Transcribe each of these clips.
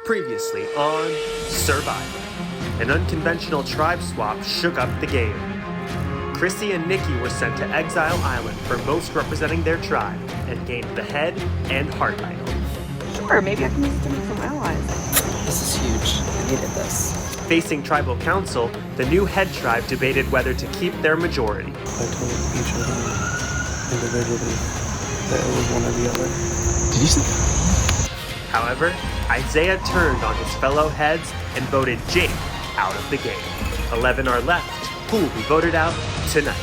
Previously on Survivor, an unconventional tribe swap shook up the game. Chrissy and Nikki were sent to Exile Island for most representing their tribe and gained the head and heart idol. Sure, maybe I can use it to make some allies. This is huge. I needed this. Facing tribal council, the new head tribe debated whether to keep their majority. I told each of them individually that it was one or the other. Did you see? However, Isaiah turned on his fellow heads and voted Jake out of the game. 11 are left, who will be voted out tonight.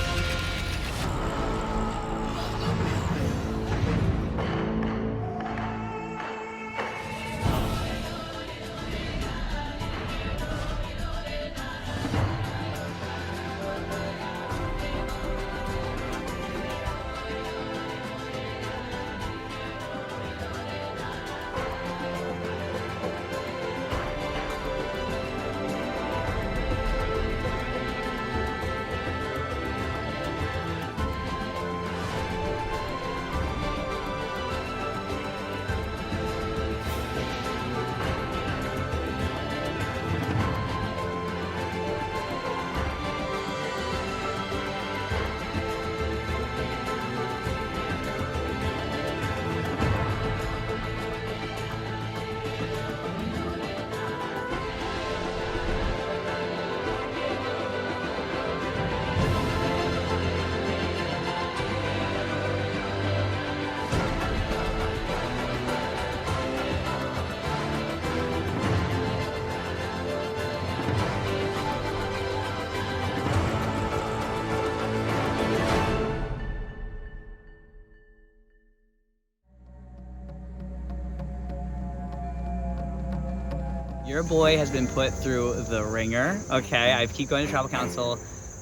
Your boy has been put through the ringer, okay? I keep going to tribal council.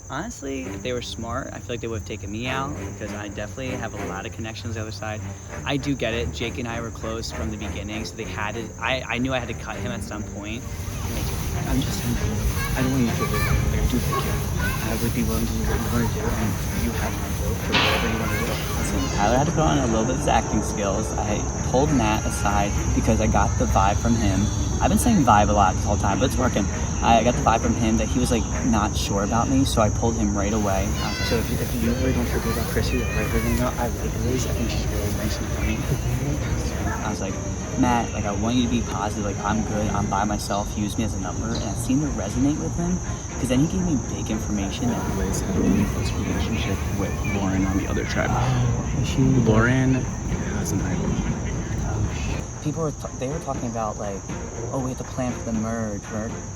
Honestly, if they were smart, I feel like they would have taken me out because I definitely have a lot of connections on the other side. I do get it. Jake and I were close from the beginning, so they had to, I knew I had to cut him at some point. I'm just saying, I don't want you to feel like I do think I would be willing to do what you want to do, and you have my vote for whatever you want to do. Listen, Tyler had to put on a little bit of his acting skills. I pulled Matt aside because I got the vibe from him. I've been saying vibe a lot this whole time, but it's working. I got the vibe from him that he was like not sure about me, so I pulled him right away. So if you really don't feel good about Chrissy, I like Liz. I think she's really nice and funny. I was like, Matt, like I want you to be positive, like I'm good, I'm by myself, use me as a number, and it seemed to resonate with him, because then he gave me big information that Liz had a really close relationship with Lauren on the other tribe. Lauren has an idol. people they were talking about like, oh, we have to plan for the merge.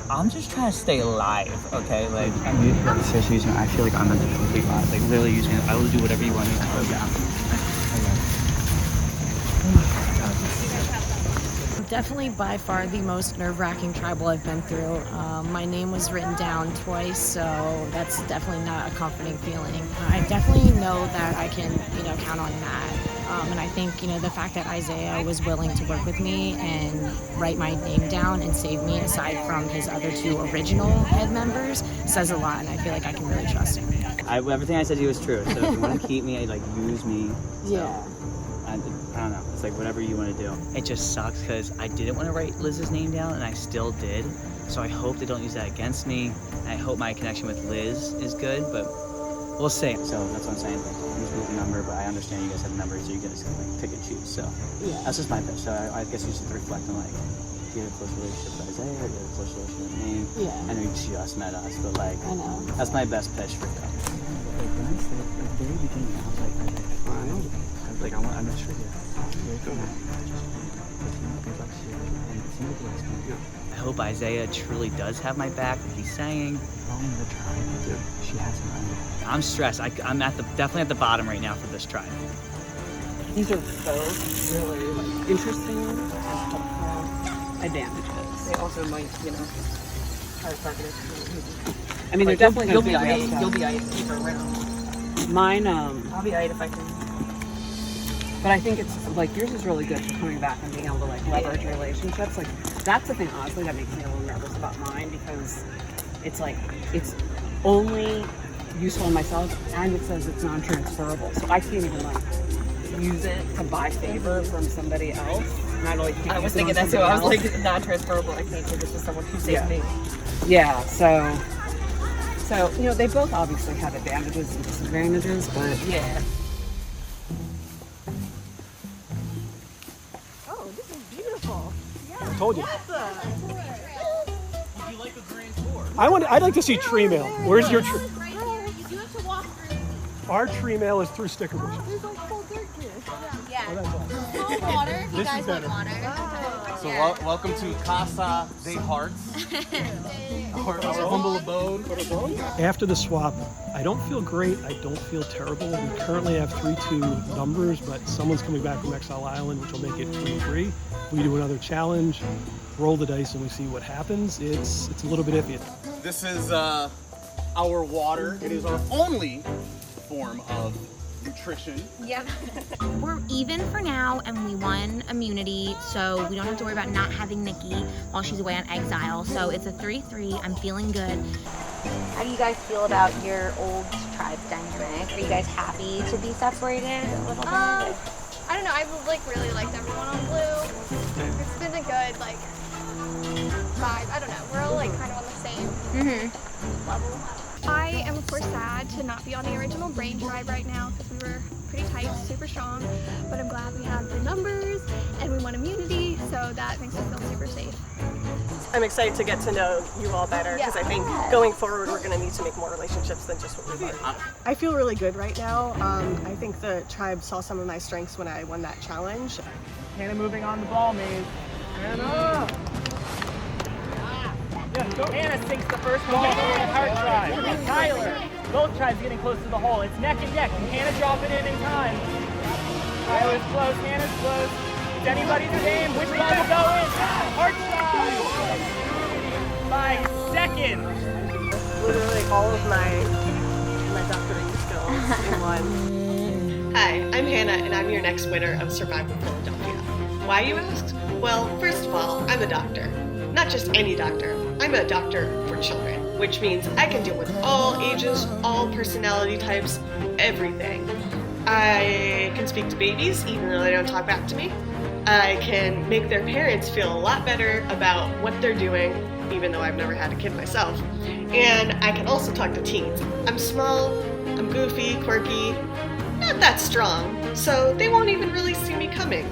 I'm just trying to stay alive, okay? Like, seriously, using I feel like I'm a complete lot. Like, literally using it. I will do whatever you want me to do. Yeah. Definitely by far the most nerve-wracking tribal I've been through. My name was written down twice, so that's definitely not a comforting feeling. I definitely know that I can, count on Matt. And I think, the fact that Isaiah was willing to work with me and write my name down and save me, aside from his other two original head members, says a lot, and I feel like I can really trust him. Everything I said to you was true, so if you want to keep me, like, use me. So. Yeah. I don't know. It's like whatever you want to do. It just sucks because I didn't want to write Liz's name down, and I still did. So I hope they don't use that against me. And I hope my connection with Liz is good, but we'll see. So that's what I'm saying. Like, use me as a number, but I understand you guys have numbers, so you guys can like pick and choose. So yeah, that's just my pitch. So I guess you should reflect on like, do you have a close relationship with Isaiah? Do you have a close relationship with me? Yeah. I know you just met us, but like, I know. That's my best pitch for you. Like when I said at the very beginning, I was like, I'm not sure yet. I hope Isaiah truly does have my back, like he's saying. She has an idol. I'm stressed. I'm definitely at the bottom right now for this tribe. These are both really interesting and helpful advantages. They also might, try to target it. I mean, they're definitely You'll going be to be IT. You'll be IT for around. Mine, I'll be IT if I can. but I think it's like yours is really good for coming back and being able to like leverage relationships. Like that's the thing, honestly, that makes me a little nervous about mine, because it's like it's only useful in myself, and it says it's non-transferable, so I can't even like use it to buy favor from somebody else not like. I was thinking that too. I was like, non-transferable. I think this is someone who saved me. Yeah. So you know, they both obviously have advantages and disadvantages, but Yeah. Oh, this is beautiful. I told you. Would you like a grand tour? I'd like to see tree mail. Where's your tree? Right here. You do have to walk through. Our tree mail is through sticker bushes. There's like full dirt here. Yeah. Oh, that's awesome. Full water if you This is guys want better. water. So welcome to Casa de Hearts, our humble abode. After the swap, I don't feel great. I don't feel terrible. We currently have 3-2 numbers, but someone's coming back from Exile Island, which will make it 3-3. We do another challenge, roll the dice, and we see what happens. It's a little bit iffy. This is our water. It is our only form of nutrition. Yep. We're even for now, and we won immunity, so we don't have to worry about not having Nikki while she's away on exile. So it's a 3-3. I'm feeling good. How do you guys feel about your old tribe dynamic? Are you guys happy to be separated a little bit? I don't know. I've like really liked everyone on Blue. It's been a good like vibe. I don't know. We're all like kind of on the same level. I am of course sad to not be on the original Brain Tribe right now because we were pretty tight, super strong. But I'm glad we have the numbers and we won immunity, so that makes me feel super safe. I'm excited to get to know you all better because I think going forward we're going to need to make more relationships than just what we've already. I feel really good right now. I think the tribe saw some of my strengths when I won that challenge. Hannah moving on the ball, Maze. Hannah! Yeah, go. Hannah sinks the first ball for the Heart Tribe. Tyler, both tribes getting close to the hole. It's neck and neck. Can Hannah drop it in time? Tyler's close, Hannah's close. It's anybody's game. Which ball will go in? Heart Tribe! By seconds. Literally all of my doctoring skills in one. Hi, I'm Hannah, and I'm your next winner of Survivor Philadelphia. Why, you ask? Well, first of all, I'm a doctor. Not just any doctor. I'm a doctor for children, which means I can deal with all ages, all personality types, everything. I can speak to babies, even though they don't talk back to me. I can make their parents feel a lot better about what they're doing, even though I've never had a kid myself. And I can also talk to teens. I'm small, I'm goofy, quirky, not that strong, so they won't even really see me coming.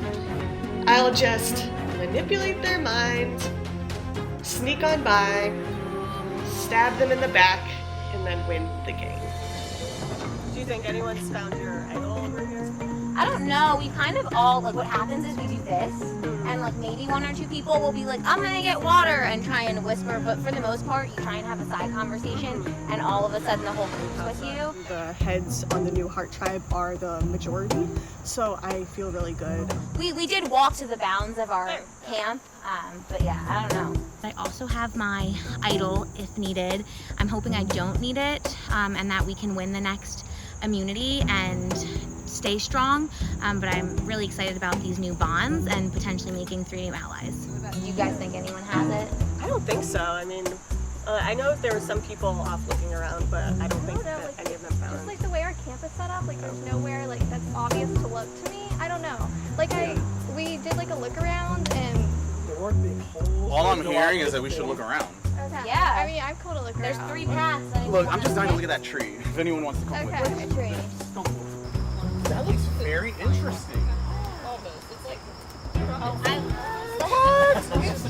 I'll just manipulate their minds, sneak on by, stab them in the back, and then win the game. Do you think anyone's found your idol over here? I don't know. We kind of all, like, what happens is we do this, and, like, maybe one or two people will be like, I'm gonna get water, and try and whisper, but for the most part, you try and have a side conversation, and all of a sudden the whole group's with you. The heads on the new Heart Tribe are the majority, so I feel really good. We did walk to the bounds of our camp, but yeah, I don't know. I also have my idol if needed. I'm hoping I don't need it, and that we can win the next immunity and stay strong, but I'm really excited about these new bonds and potentially making 3 new allies. Do you guys think anyone has it? I don't think so. I mean, I know there were some people off looking around, but I don't think that any of them found. Just like the way our camp is set up, like there's nowhere like that's obvious to look to me. I don't know. Like we did like a look around and. All I'm hearing is that we should look around. Okay. Yeah. I mean, I'm cool to look There's around. 3 paths. Look, I'm just dying to look at that tree. If anyone wants to come with me. Okay. tree. That looks very interesting. Oh,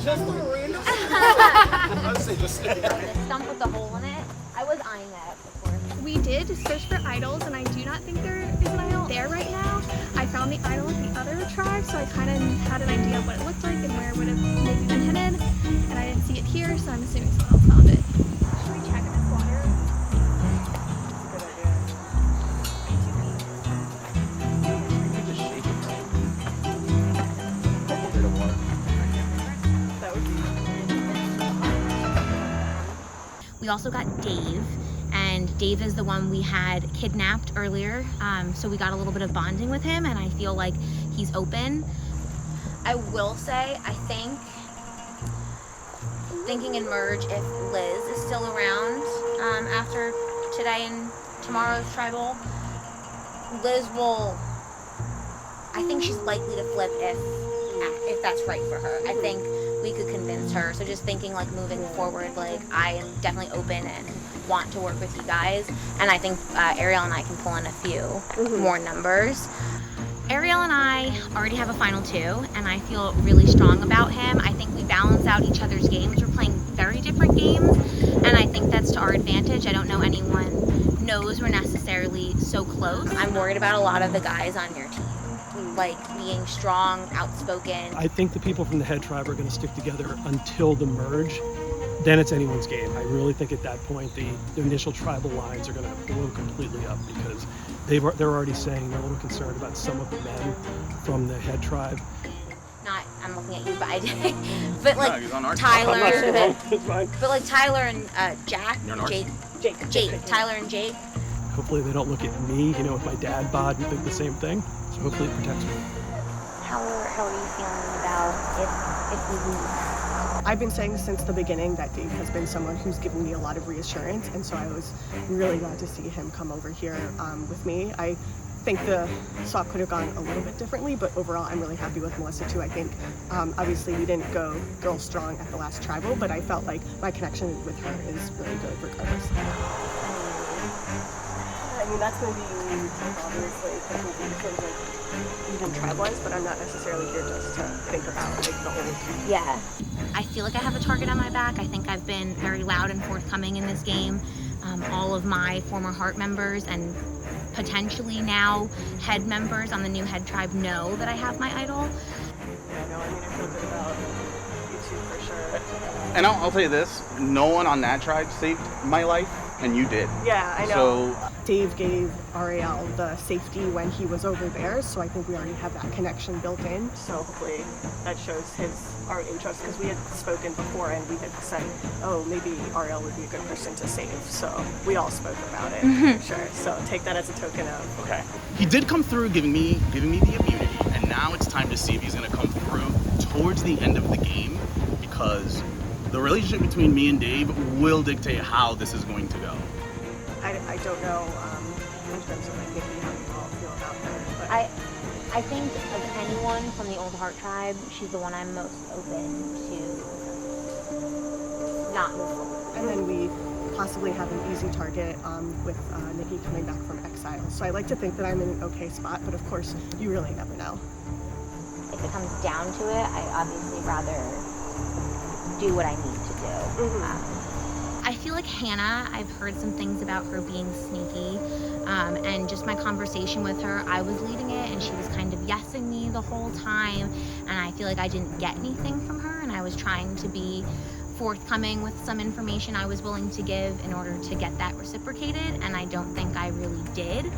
Just a random. I would say just sitting right. the stump with the hole in it. I was eyeing that up before. We did search for idols, and I do not think there is an idol there right now. I found the idol with the other tribe, so I kind of had an idea of what it looked like and where it would have maybe been hidden. And I didn't see it here, so I'm assuming someone else found it. Should we check this water? We also got Dave, and Dave is the one we had kidnapped earlier, so we got a little bit of bonding with him, and I feel like he's open. I will say, I think, thinking in merge, if Liz is still around after today and tomorrow's tribal, Liz will, I think she's likely to flip if if that's right for her. I think we could convince her. So just thinking like moving forward, like I am definitely open and want to work with you guys. And I think Ariel and I can pull in a few more numbers. Ariel and I already have a final 2, and I feel really strong about him. I think we balance out each other's games. We're playing very different games, and I think that's to our advantage. I don't know anyone knows we're necessarily so close. I'm worried about a lot of the guys on your team, like being strong, outspoken. I think the people from the head tribe are going to stick together until the merge. Then it's anyone's game. I really think at that point the initial tribal lines are going to blow completely up because they're already saying they're a little concerned about some of the men from the head tribe. I'm looking at you, but I did. But like he's on our Tyler, Fine. but like Tyler and Jack, You're on our Jake, Tyler and Jake. Hopefully they don't look at me, with my dad bod and think the same thing. So hopefully it protects me. How are you feeling about if we lose? I've been saying since the beginning that Dave has been someone who's given me a lot of reassurance, and so I was really glad to see him come over here with me. I think the swap could have gone a little bit differently, but overall I'm really happy with Melissa too. I think obviously we didn't go girl strong at the last tribal, but I felt like my connection with her is really good regardless. I mean, that's going to be unique, obviously, even tribe-wise, but I'm not necessarily here just to think about like the whole. Yeah. I feel like I have a target on my back. I think I've been very loud and forthcoming in this game. All of my former heart members and potentially now head members on the new head tribe know that I have my idol. Yeah, no, I mean, I feel good about you two for sure. And I'll tell you this, no one on that tribe saved my life, and you did. Yeah, I know. So Dave gave Ariel the safety when he was over there, so I think we already have that connection built in. So hopefully that shows our interest, because we had spoken before and we had said, oh, maybe Ariel would be a good person to save. So we all spoke about it, for sure. So take that as a token of. okay. He did come through giving me the immunity, and now it's time to see if he's going to come through towards the end of the game, because the relationship between me and Dave will dictate how this is going to go. I don't know in terms of like maybe how you all feel about her. But I think of anyone from the Old Heart tribe, she's the one I'm most open to not move forward. And then we possibly have an easy target with Nikki coming back from Exile. So I like to think that I'm in an okay spot, but of course, you really never know. If it comes down to it, I obviously rather do what I need to do. I feel like Hannah, I've heard some things about her being sneaky, and just my conversation with her, I was leading it and she was kind of yesing me the whole time, and I feel like I didn't get anything from her, and I was trying to be forthcoming with some information I was willing to give in order to get that reciprocated, and I don't think I really did.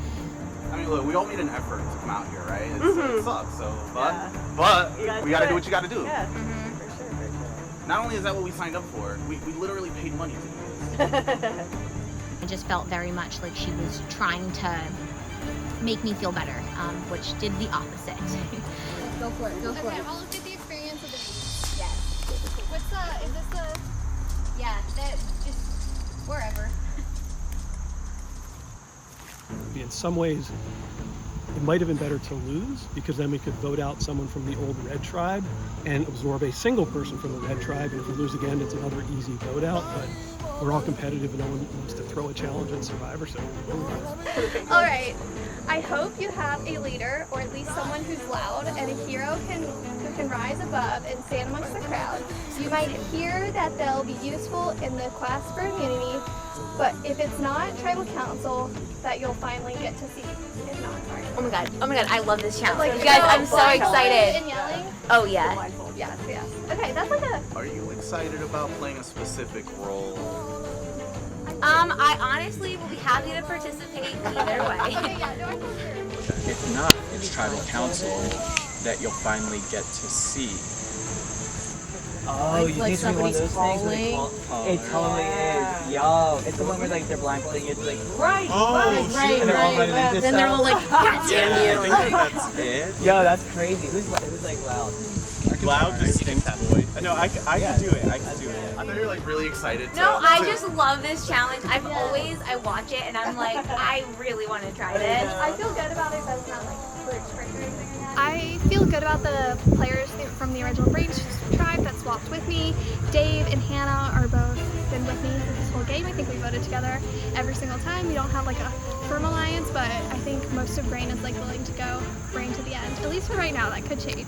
I mean, look, we all made an effort to come out here, right? It sucks, so, but we gotta do what you gotta do. Yeah, for sure. Not only is that what we signed up for, we literally paid money to do this. I just felt very much like she was trying to make me feel better, which did the opposite. Go for it. Okay, I'll look at the experience of the meeting. Yes. Is this the, yeah, that, just wherever. In some ways, it might have been better to lose, because then we could vote out someone from the old red tribe and absorb a single person from the red tribe. And if we lose again, it's another easy vote out. But we're all competitive and no one wants to throw a challenge at Survivor, so All right. I hope you have a leader, or at least someone who's loud and a hero who can rise above and stand amongst the crowd. You might hear that they'll be useful in the quest for immunity, but if it's not tribal council, that you'll finally get to see. If not, sorry. Oh my god, I love this challenge. Like, You guys, I'm so excited. And yelling. Oh yeah. Yes. Okay, that's like a. Are you excited about playing a specific role? I honestly will be happy to participate either way. Okay, yeah, no, I feel sure. If not, it's tribal council that you'll finally get to see. Oh, you think it's one of those things where they call, it totally is. Yo, it's the one where like they're blindfolding you, it's like Right. Right. And they're all running into Then they're all like, God damn you. That's it. yo, that's crazy. Who's like loud? Loud, distinct voice. No, I can do it. I can do it. I thought you were like really excited. No, I just love this challenge. I watch it and I'm like, I really want to try this. I feel good about it, but it's not like fruit strict or anything like that. I feel good about the players from the original Brain tribe that swapped with me. Dave and Hannah are both been with me for this whole game. I think we voted together every single time. We don't have like a firm alliance, but I think most of Brain is like willing to go Brain to the end. At least for right now, that could change.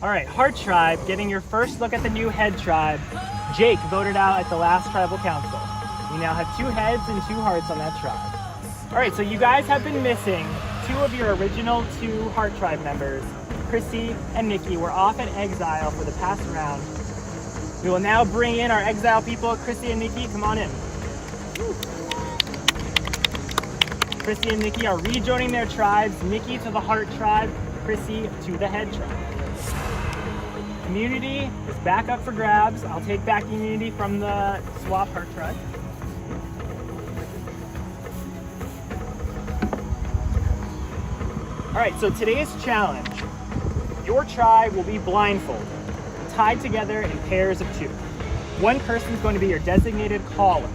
All right, Heart Tribe, getting your first look at the new head tribe. Jake voted out at the last tribal council. We now have 2 heads and 2 hearts on that tribe. All right, so you guys have been missing 2 of your original 2 Heart Tribe members. Chrissy and Nikki were off at Exile for the past round. We will now bring in our Exile people. Chrissy and Nikki, come on in. Chrissy and Nikki are rejoining their tribes. Nikki to the Heart Tribe, Chrissy to the Head Tribe. Immunity is back up for grabs. I'll take back immunity from the swap Heart Tribe. All right, so today's challenge. Your tribe will be blindfolded, tied together in pairs of 2. One person is going to be your designated caller.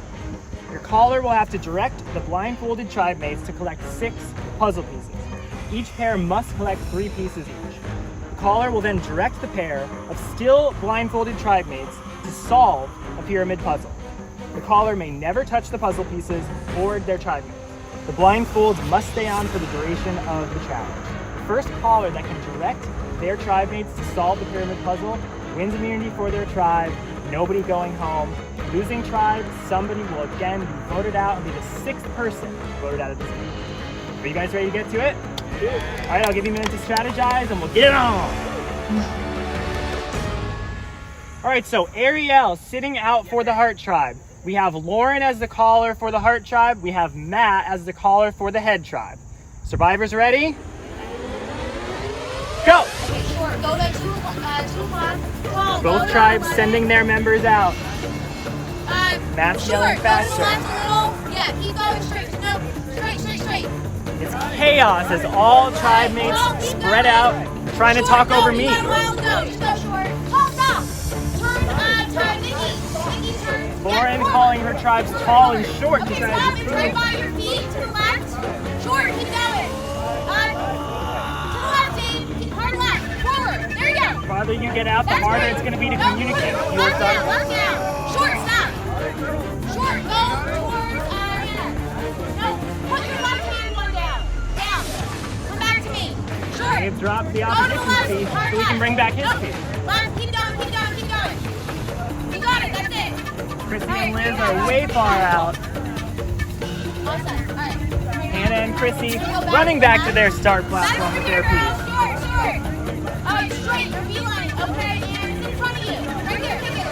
Your caller will have to direct the blindfolded tribe mates to collect 6 puzzle pieces. Each pair must collect 3 pieces each. The caller will then direct the pair of still blindfolded tribe mates to solve a pyramid puzzle. The caller may never touch the puzzle pieces or their tribe mates. The blindfolds must stay on for the duration of the challenge. The first caller that can direct their tribe mates to solve the pyramid puzzle wins immunity for their tribe, nobody going home. Losing tribe, somebody will again be voted out and be the 6th person voted out of this game. Are you guys ready to get to it? All right, I'll give you a minute to strategize and we'll get it on. All right, so Ariel sitting out for the Heart Tribe. We have Lauren as the caller for the Heart Tribe. We have Matt as the caller for the Head Tribe. Survivors ready? Go! Okay, sure. Go to 2 o'clock. Both tribes sending their members out. Matt's yelling faster. Yeah, keep going straight. No, straight. It's chaos as all tribe mates spread out, trying to talk over me. Just go short. Oh, stop. Turn, Nikki, turn. Lauren calling her tribes tall and short. Okay, stop and turn by your feet to the left. Short, keep going. To the left, Dave. Hard left. Forward. There you go. The farther you get out, the harder it's going to be to communicate. Left down. Short, stop. Short, go towards, No, put your left hand one down. Down. Come back to me. Short. Dave dropped the opposition piece so we can bring back his piece. Left, keep going. You got it, that's it. Chrissy and Liz are way far out. All set. All right. Hannah and Chrissy running back to their start platform with their piece. Short. Straight, beeline. Okay, and it's in front of you. Right there, take it.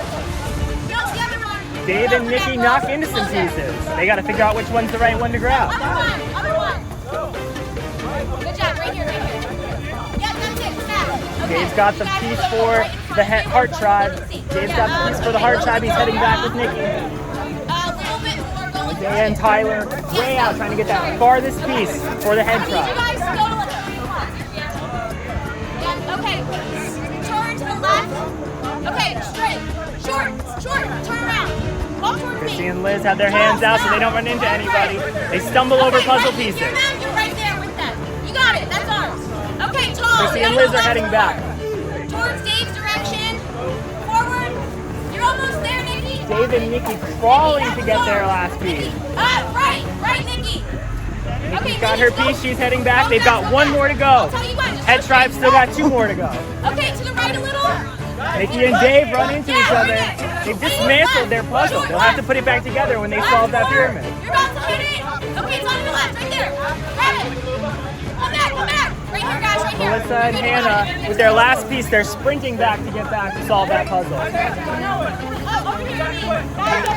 No, the other one. Dave and Nikki knock into some pieces. They got to figure out which one's the right one to grab. Other one. Good job, right here. Yep, that's it. Snap. Okay. Dave's got the piece for the Heart Tribe. Dave's got the piece for the Heart Tribe. He's heading back with Nikki. A little bit more going. Isaiah and Tyler way out trying to get that farthest piece for the Head You Tribe. guys go to the okay. Turn to the left. Okay, straight. Short. Turn around. Walk towards me. Chrissy and Liz have their hands out so they don't run into anybody. They stumble over puzzle pieces. You're right there with them. You got it. That's ours. Okay, tall. Chrissy and Liz are heading back. Towards Dave's direction. Forward. You're almost there, Nikki. Dave and Nikki crawling to get their last piece. Right, Nikki. Nikki's got her piece. She's heading back. They've got 1 more to go. Head Tribe still got 2 more to go. Okay, to the right a little. Nikki and Dave run into each other. They've dismantled their puzzle. They'll have to put it back together when they solve that pyramid. You're about to hit it. Okay, it's on your left, right there. Grab it. Come back. Right here, guys, right here. Melissa and Hannah, with their last piece, they're sprinting back to get back to solve that puzzle.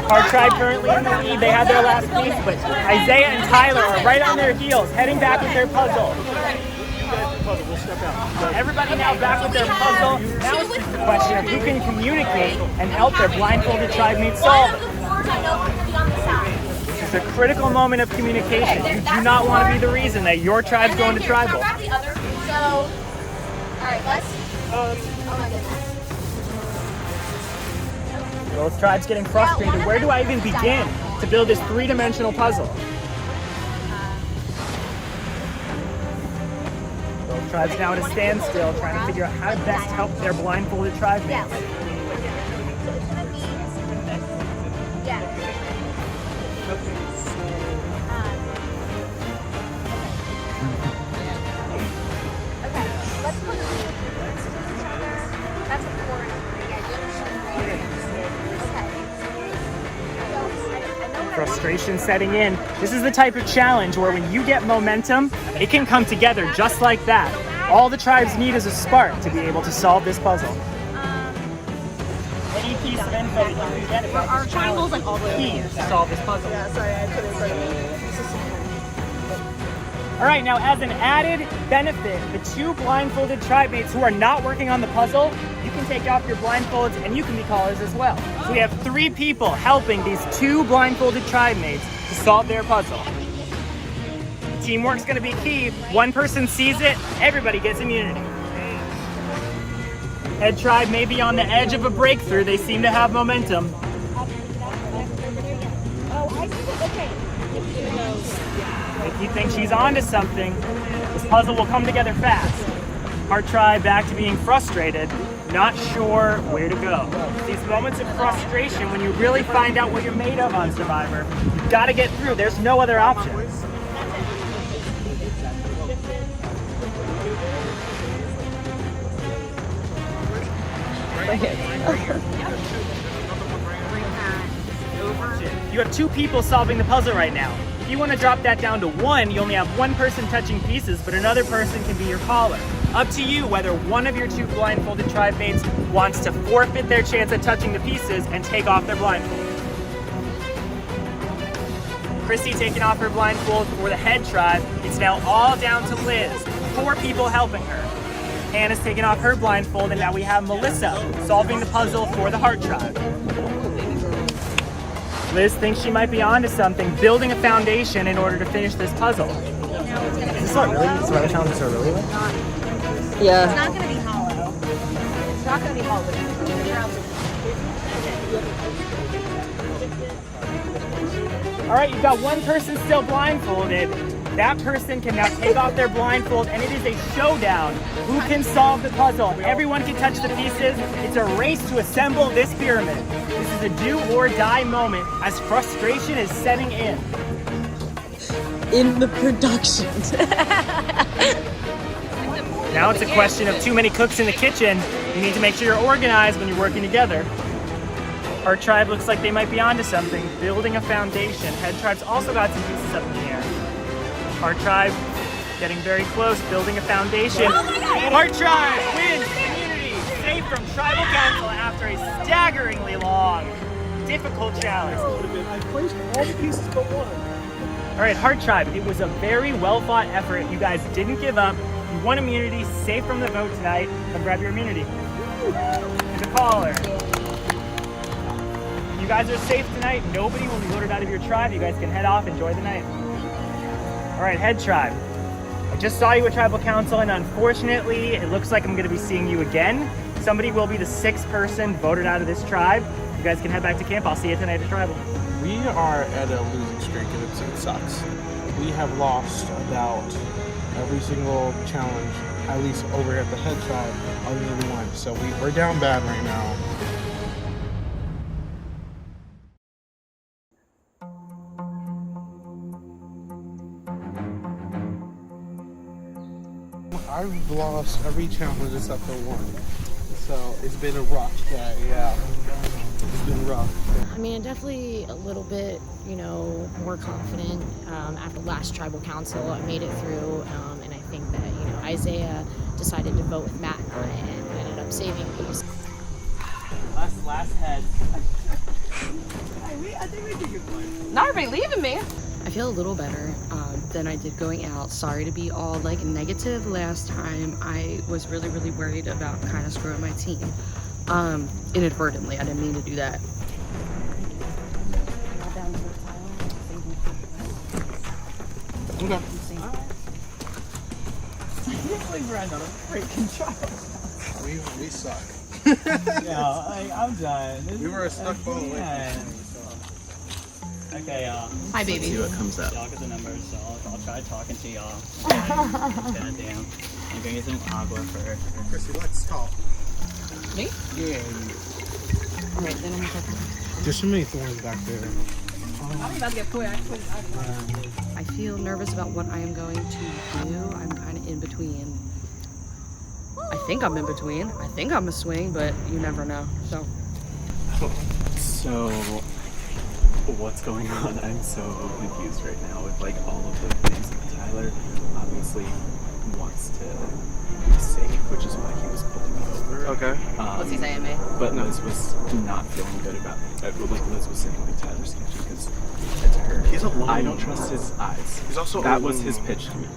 Heart Tribe currently in the lead. They had their last piece, but Isaiah and Tyler are right on their heels, heading back with their puzzle. Everybody now back with their puzzle. Now it's just a question of who can communicate and help their blindfolded tribe mates solve it. This is a critical moment of communication. You do not want to be the reason that your tribe's going to tribal. Both tribes getting frustrated. Where do I even begin? to build this three-dimensional puzzle. Both tribes now at a standstill, trying to figure out how to best help their blindfolded tribe mates. Frustration setting in. This is the type of challenge where when you get momentum, it can come together just like that. All the tribes need is a spark to be able to solve this puzzle. Any piece of info that you can get about Our this triangles challenge like all the is key to solve this puzzle. Yeah, sorry, I put it in front of me. All right, now as an added benefit, the two blindfolded tribe mates who are not working on the puzzle, you can take off your blindfolds and you can be callers as well. So we have 3 people helping these 2 blindfolded tribe mates to solve their puzzle. Teamwork's gonna be key. One person sees it, everybody gets immunity. Head tribe may be on the edge of a breakthrough. They seem to have momentum. Nikki thinks she's onto something. This puzzle will come together fast. Our tribe back to being frustrated, not sure where to go. These moments of frustration, when you really find out what you're made of on Survivor, you've got to get through. There's no other option. You have 2 people solving the puzzle right now. If you want to drop that down to 1, you only have 1 person touching pieces, but another person can be your caller. Up to you whether one of your 2 blindfolded tribe mates wants to forfeit their chance at touching the pieces and take off their blindfold. Chrissy taking off her blindfold for the head tribe. It's now all down to Liz. 4 people helping her. Hannah's taking off her blindfold, and now we have Melissa solving the puzzle for the heart tribe. Liz thinks she might be onto something, building a foundation in order to finish this puzzle. Is this not really? Survivor Challenge is really? Yeah. It's not going to be hollow. It's not going to be hollow. All right, you've got 1 person still blindfolded. That person can now take off their blindfold, and it is a showdown. Who can solve the puzzle? Everyone can touch the pieces. It's a race to assemble this pyramid. This is a do or die moment as frustration is setting in. In the production. Now it's a question of too many cooks in the kitchen. You need to make sure you're organized when you're working together. Our tribe looks like they might be onto something, building a foundation. Head tribe's also got some pieces up in the air. Our tribe getting very close, building a foundation. Our tribe wins immunity, safe from tribal council after a staggeringly long, difficult challenge. I placed all the pieces but 1. All right, Heart Tribe, it was a very well-fought effort. You guys didn't give up. You won immunity, safe from the vote tonight. Come grab your immunity. And the caller. You guys are safe tonight. Nobody will be voted out of your tribe. You guys can head off, enjoy the night. All right, Head Tribe. I just saw you at Tribal Council, and unfortunately, it looks like I'm gonna be seeing you again. Somebody will be the 6th person voted out of this tribe. You guys can head back to camp. I'll see you tonight at Tribal. We are at a losing streak, and it sucks. We have lost about every single challenge, at least over at the Head Tribe, other than 1. So we're down bad right now. I've lost every challenge except for 1. So it's been a rough day, yeah. It's been rough. I mean, definitely a little bit, more confident after last tribal council. I made it through, and I think that, Isaiah decided to vote with Matt and I and ended up saving me. Last head. I think we did good one. Not everybody leaving me. I feel a little better than I did going out. Sorry to be all negative last time. I was really worried about kind of screwing my team. Inadvertently, I didn't mean to do that. Okay. I can't believe we're another freaking trial. We suck. Yeah, I'm done. We were a stuck ball away. Okay, y'all. Hi, baby. Let's see what comes up. Y'all get the numbers, so I'll try talking to y'all. Goddamn. I'm gonna get some agua for Chrissy, let's talk. Me? Yeah. All right, then I'm gonna talk. There's so many thorns back there. I'm about to get put. I feel nervous about what I am going to do. I'm kind of in between. I think I'm in between. I think I'm a swing, but you never know. So, what's going on? I'm so confused right now with like all of the things. Tyler obviously wants to be safe, which is why he was pulling me over. Okay. What's he saying, mate? But Liz was not feeling good about it. Like Liz was saying like Tyler's sketchy because it's her. He's alone. I don't trust his eyes. He's also that alone. was his pitch to me.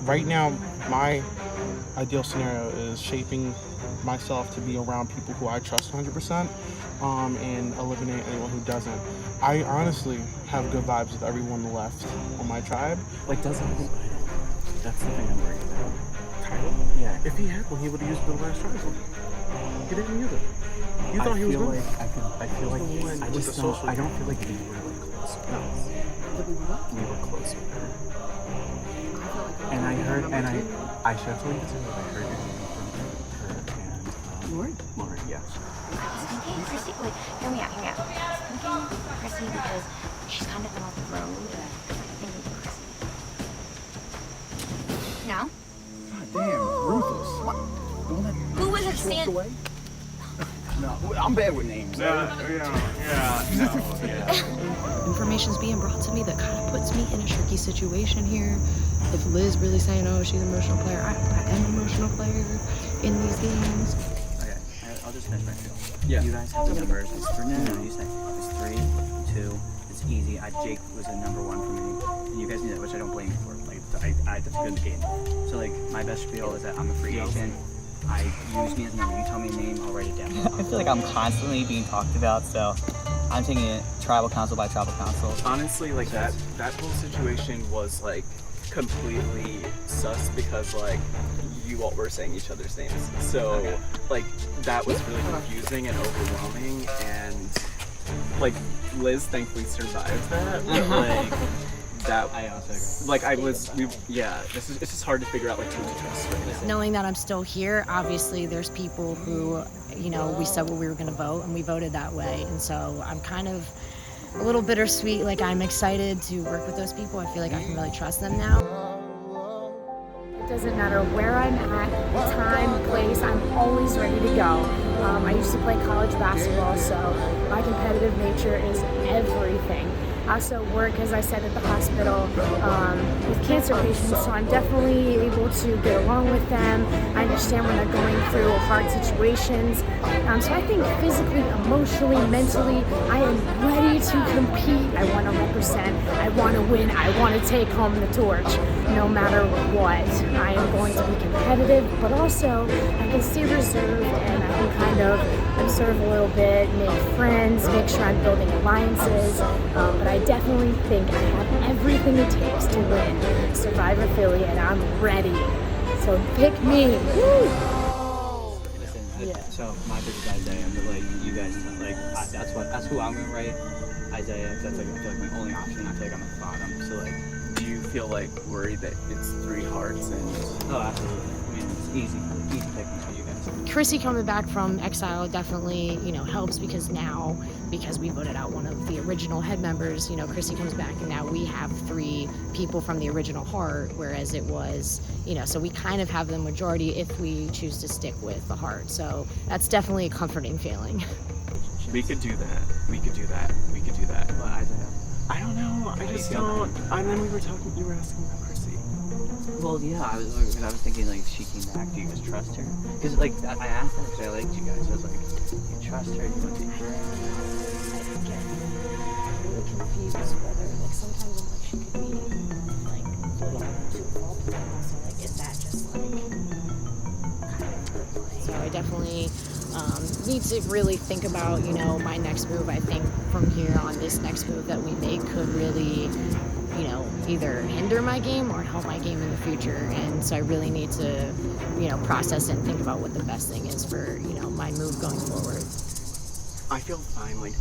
Right now, my ideal scenario is shaping myself to be around people who I trust 100%, and eliminate anyone who doesn't. I honestly have good vibes with everyone left on my tribe. Like, doesn't he? That's the thing I'm worried about. Tyler? Yeah. If he had one, he would have used the last tribal. He didn't use it. You thought he was going to? I feel like I just don't. I don't feel like we were like close. No. We were close with her. And I heard, and I should have told you this, but I heard your name from her and Lauren, yeah. I was thinking Chrissy, wait, hear me out. I was thinking Chrissy because she's kind of been off the road. I think Chrissy. No? God damn, Rufus. What? Who was it stand? Away? No, I'm bad with names. Information's being brought to me that kind of puts me in a tricky situation here. If Liz really saying, oh, she's an emotional player, I am an emotional player in these games. Okay, I'll just finish my spiel. Yeah. You guys have the numbers. It's three. No, you say it's 3, 2. It's easy. Jake was a number 1 for me, and you guys knew that, which I don't blame you for. Like, that's good in the game. So like, my best spiel is that I'm a free agent. I use me as a number. You tell me a name, I'll write it down. I feel like I'm constantly being talked about, so I'm taking it tribal council by tribal council. Honestly, like that whole situation was like completely sus because like you all were saying each other's names. So like that was really confusing and overwhelming, and like Liz thankfully survived that. But, like that I also agree. like it's just hard to figure out like who to trust right now. Knowing that I'm still here, obviously there's people who, you know, we said what we were going to vote and we voted that way. And so I'm kind of a little bittersweet. Like, I'm excited to work with those people. I feel like I can really trust them now. It doesn't matter where I'm at, time, place, I'm always ready to go. I used to play college basketball, so my competitive nature is everything. I also work, as I said, at the hospital with cancer patients, so I'm definitely able to get along with them. I understand when they're going through hard situations. So I think physically, emotionally, mentally, I am ready to compete. I want to represent, I want to win, I want to take home the torch, no matter what. I am going to be competitive, but also I can stay reserved and I can kind of observe a little bit, make friends, make sure I'm building alliances, but I definitely think I have everything it takes to win survivorphilly, and I'm ready. So pick me. Woo! Listen, so my pick is Isaiah, but like you guys, like that's who I'm gonna write. Isaiah, 'cause that's like I feel like my only option. I feel like I'm at the bottom. So like, Do you feel like worried that it's 3 hearts and oh, absolutely. I mean, it's easy picking for you guys. Chrissy coming back from Exile definitely, you know, helps because we voted out one of the original head members, you know, Chrissy comes back and now we have 3 people from the original heart, whereas it was, you know, so we kind of have the majority if we choose to stick with the heart. So that's definitely a comforting feeling. we could do that. We could do that. Well, Isaiah. I don't know. I just don't. And then you were asking about Chrissy. Well, yeah, I was thinking like if she came back, do you guys trust her? Because like I asked that because I liked you guys. I was like, do you trust her? Do you want to? I get really confused whether like sometimes I'm like she could be like voting to a fault, but also like is that just like kind of her play? So I definitely need to really think about, you know, my next move. I think from here on, this next move that we make could really, you know, either hinder my game or help my game in the future. And so I really need to, you know, process and think about what the best thing is for, you know, my move going forward. I feel fine. Like,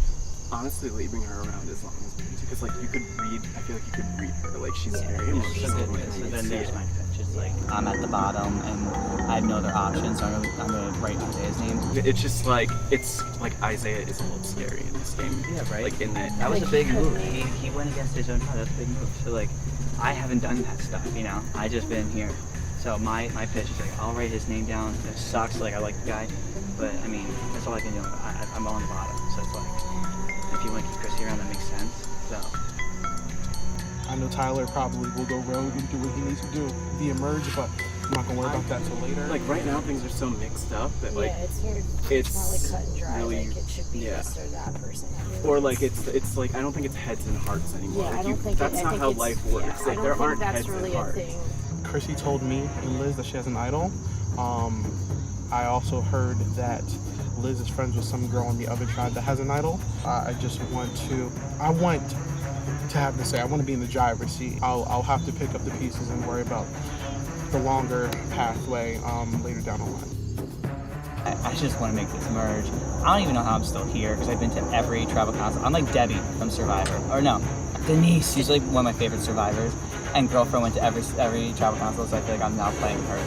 honestly leaving her around as long as we need to, because like you could read. I feel like you could read her. Like she's very emotional. So then there's my pitch. It's like I'm at the bottom and I have no other options, so I'm gonna write Isaiah's name. It's just like Isaiah is a little scary in this game. Yeah, right. Like in that. That was a big move. He went against his own heart. That's a big move. So like, I haven't done that stuff. You know, I just been here. So my pitch is like, I'll write his name down. It sucks. Like I like the guy, but I mean that's all I can do. I'm on the bottom, so it's like if you want to keep Chrissy around, that makes sense. So. I know Tyler probably will go rogue and do what he needs to do, de-emerge, but I'm not gonna worry about that till later. Like right now, things are so mixed up that like it's not like cut and dry. really, Like it should be this or that person. Or like it's like I don't think it's heads and hearts anymore. Yeah, like I don't think that's not how life works. Yeah, like there aren't heads really and hearts. thing. Chrissy told me and Liz that she has an idol. I also heard that Liz is friends with some girl in the other tribe that has an idol. I want to have to say, I want to be in the driver's seat. I'll have to pick up the pieces and worry about the longer pathway later down the line. I just want to make this merge. I don't even know how I'm still here because I've been to every tribal council. I'm like Debbie from Survivor. Or no, Denise. She's like one of my favorite survivors. And Girlfriend went to every tribal council, so I feel like I'm now playing her.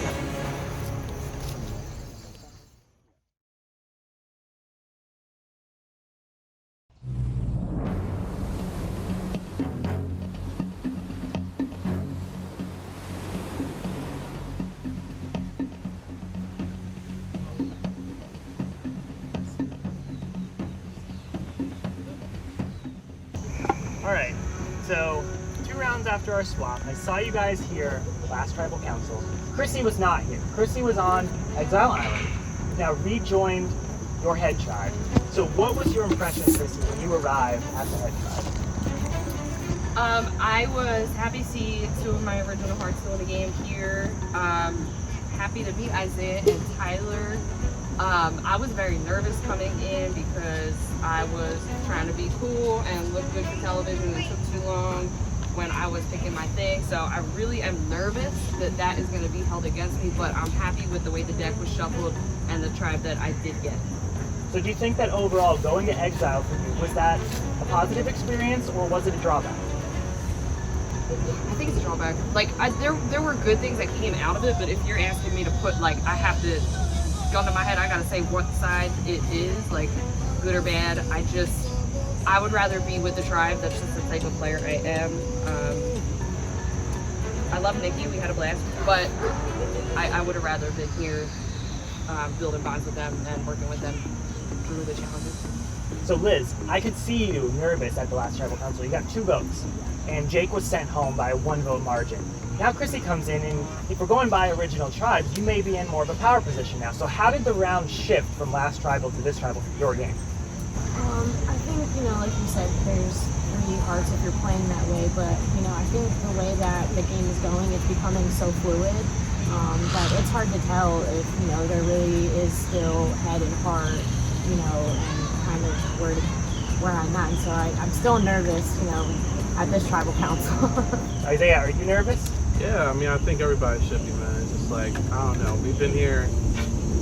Alright, so 2 rounds after our swap, I saw you guys here last tribal council. Chrissy was not here. Chrissy was on Exile Island, now rejoined your head tribe. So what was your impression, Chrissy, when you arrived at the head tribe? I was happy to see 2 of my original hearts still in the game here. Happy to meet Isaiah and Tyler. I was very nervous coming in because I was trying to be cool and look good for television and it took too long when I was picking my thing. So I really am nervous that is going to be held against me, but I'm happy with the way the deck was shuffled and the tribe that I did get. So do you think that overall going to Exile for you, was that a positive experience or was it a drawback? I think it's a drawback. Like there were good things that came out of it, but if you're asking me to put like, I have to gun to my head, I gotta say what side it is, like good or bad. I would rather be with the tribe. That's just the type of player I am. I love Nikki, we had a blast, but I would have rather been here building bonds with them and working with them through the challenges. So Liz, I could see you nervous at the last tribal council. You got 2 votes, and Jake was sent home by a 1-vote margin. Now Chrissy comes in, and if we're going by original tribes, you may be in more of a power position now. So how did the round shift from last tribal to this tribal for your game? I think, like you said, there's 3 hearts if you're playing that way, but, I think the way that the game is going, it's becoming so fluid that it's hard to tell if, there really is still head and heart, and kind of where I'm at. And so I'm still nervous, at this tribal council. Isaiah, are you nervous? Yeah, I think everybody should be, man. It's just like, I don't know, we've been here,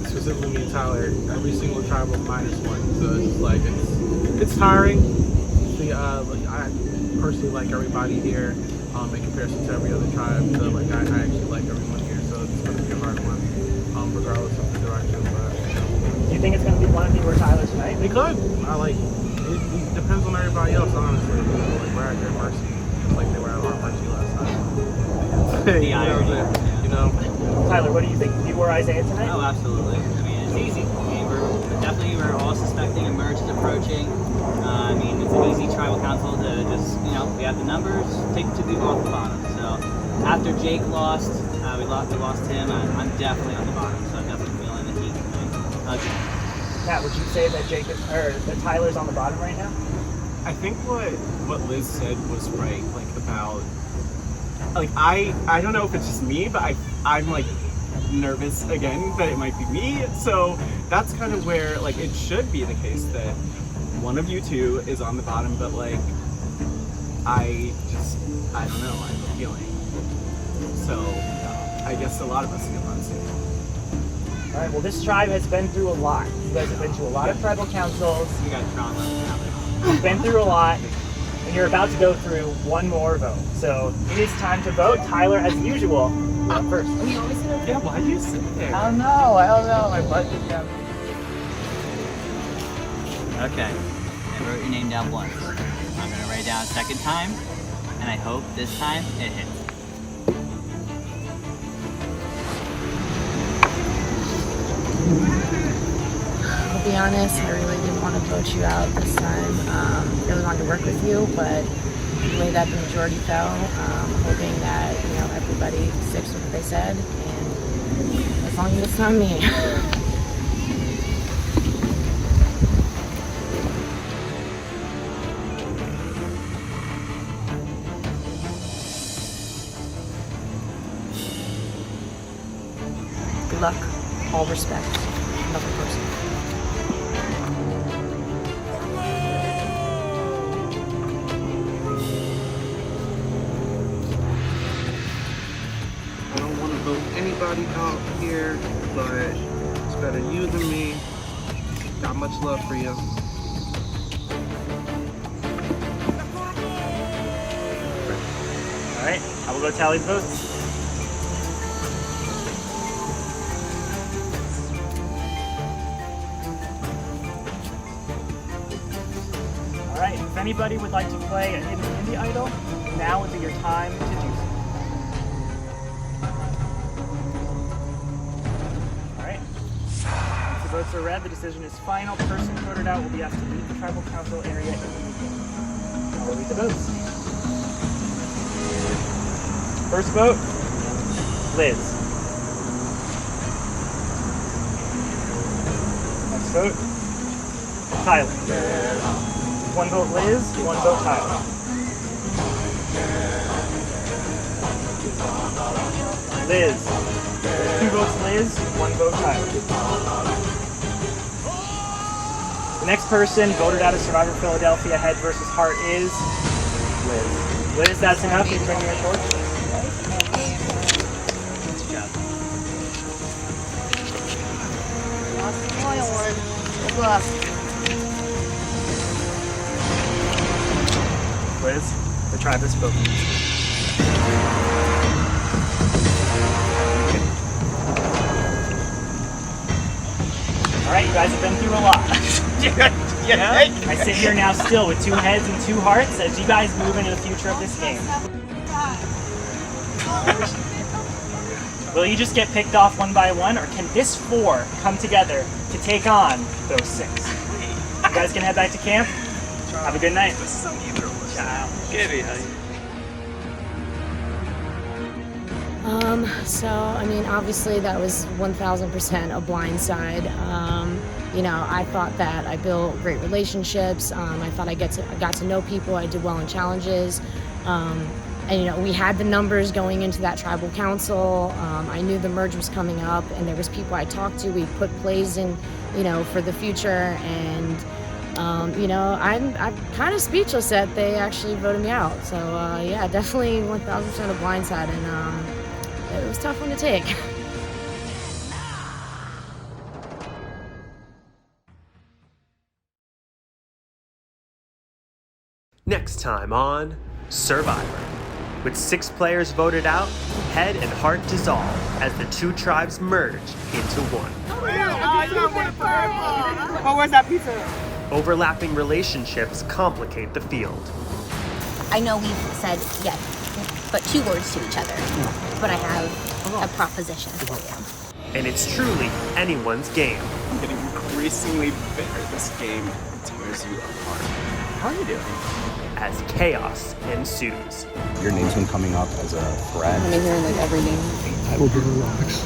specifically me and Tyler, every single tribal minus 1, so it's just like, it's tiring. I personally like everybody here in comparison to every other tribe, so like I actually like everyone here, so it's going to be a hard one, regardless of the direction. But do you think it's going to be one of you or Tyler tonight? It could. It depends on everybody else, honestly. Like we're at their mercy, just like they were at our mercy last time. Tyler, what do you think? You or Isaiah tonight? Oh, absolutely. It's easy. We're all suspecting a merge is approaching. It's an easy tribal council to just, we have the numbers, take 2 people off the bottom. So after Jake lost, we lost him, I'm definitely on the bottom, so I'm definitely feeling the heat tonight. Okay. Matt, would you say that that Tyler's on the bottom right now? I think what Liz said was right, about I don't know if it's just me, but I'm nervous again that it might be me. So that's kind of where it should be the case that one of you 2 is on the bottom, but I don't know, I have a feeling. So I guess a lot of us feel unsafe. Alright, well this tribe has been through a lot. You guys have been to a lot of tribal councils. You got Tron left now. You've been through a lot, and you're about to go through one more vote. So it is time to vote. Tyler, as usual, up first. You always sit over there. Why do you sit there? I don't know. My butt just got... Okay, I wrote your name down once. I'm gonna write it down a second time, and I hope this time it hits. I'll be honest, I really didn't want to vote you out this time. Really wanted to work with you, but the way that the majority fell, hoping that everybody sticks with what they said, and as long as it's not me. Good luck. All respect. Another person. I don't want to vote anybody out here, but it's better you than me. Got much love for you. All right, I will go tally the votes. All right, if anybody would like to play a hidden indie idol, now would be your time to do so. All right, once the votes are read, the decision is final. Person voted out will be asked to leave the tribal council area immediately. I will read the votes. First vote, Liz. Next vote, Tyler. One vote Liz, one vote Tyler. Liz. Two votes Liz, one vote Tyler. The next person voted out of Survivor Philadelphia Head versus Heart is Liz. Liz, that's enough. You can bring your torch. Good job. Lost the loyal one. Good luck. Liz, the tribe has spoken. Alright, you guys have been through a lot. I sit here now still with 2 heads and 2 hearts as you guys move into the future of this game. Will you just get picked off one by one, or can this 4 come together to take on those 6? You guys can head back to camp. Have a good night. This is on either of us. Ciao. So, I mean, obviously that was 1000% a blindside. I thought that I built great relationships. I thought I got to know people. I did well in challenges. And we had the numbers going into that tribal council. I knew the merge was coming up, and there was people I talked to. We put plays in, for the future, and I'm kind of speechless that they actually voted me out. So yeah, definitely 1000% a blindside, and it was a tough one to take. Next time on Survivor. With 6 players voted out, Head and Heart dissolve as the 2 tribes merge into one. Oh, where's that pizza? Overlapping relationships complicate the field. I know we've said yes, but 2 words to each other, but I have a proposition for you. And it's truly anyone's game. I'm getting increasingly bitter. This game tears you apart. How are you doing? As chaos ensues. Your name's been coming up as a threat. I'm hearing like every name. I will give her rocks.